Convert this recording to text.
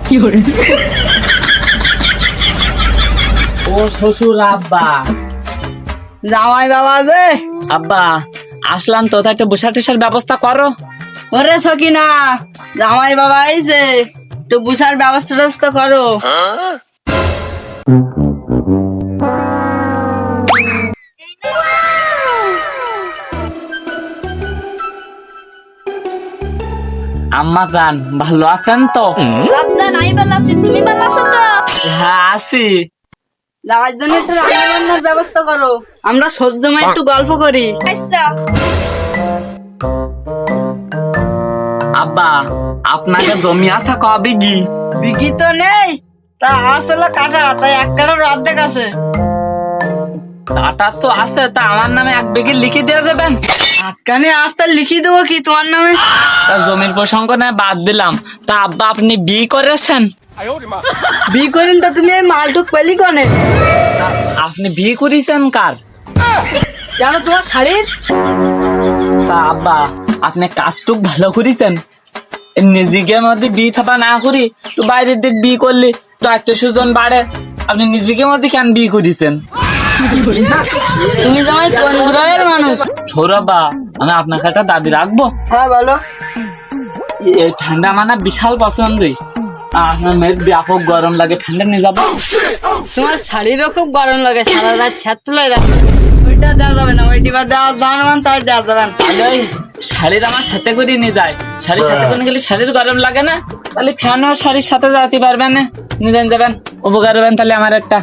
ও শ্বশুর আব্বা, জামাই বাবা যে আব্বা আসলাম তো, তাই একটু বসার টুসার ব্যবস্থা করো। ওরে সকিনা, জামাই বাবা আইছে, একটু বুসার ব্যবস্থা টবস্থা করো। আম্মা জান ভালো আছেন তো? বাপজান আমি ভালো আছি, তুমি ভালো আছো তো? হ্যাঁ আছি। জামাইর জন্য একটু রান্না বান্নার ব্যবস্থা করো, আমরা সহ্য মাই একটু গল্প করি। আচ্ছা। আব্বা আপনাকে জমি আছে কবে গি? বিঘি তো নেই, তা আসলে কাটা, তাই এক কাটার অর্ধেক আছে। কাটা তো আছে, তা আমার নামে এক বিঘি লিখে দিয়ে যাবেন। আটকানে আসতে লিখিয়ে দেবো কি তোমার নামে? তা জমির প্রসঙ্গ না বাদ দিলাম, তা আব্বা আপনি বিয়ে করেছেন? বিয়ে করেন তা তুমি এই মালটুক পেলি কনে? তা আপনি বিয়ে করেছেন কার? কেন তোমার শাড়ির? তা আব্বা আপনি কাজটুক ভালো করেছেন, নিজেকে মধ্যে বিয়ে থাপা না করি তো বাইরের দিক বিয়ে করলে তো আত্মীয় স্বজন বাড়ে, আপনি নিজেকে মধ্যে কেন বিয়ে করেছেন? তুমি জামাই কোন গ্রহের মানুষ? সৌরভা, আমি আপনার একটা দাবি রাখবো। হ্যাঁ বলো। এই ঠান্ডা আমার না বিশাল পছন্দই, আপনার মেয়ের ব্যাপক গরম লাগে, ঠান্ডা নিয়ে যাবো। তোমার শাড়িরও খুব গরম লাগে, সারা রাত ছাদ তুলাই রাখো, ওইটা দেওয়া যাবে না, ওইটি বা দেওয়া জানবেন তাই দেওয়া যাবে না। তাহলে ওই শাড়ির আমার সাথে করে নিয়ে যায়, শাড়ির সাথে করে গেলে শাড়ির গরম লাগে না, তাহলে ফ্যানও শাড়ির সাথে যেতে পারবেন না, নিয়ে যাবেন, উপকার হবেন তাহলে আমার একটা।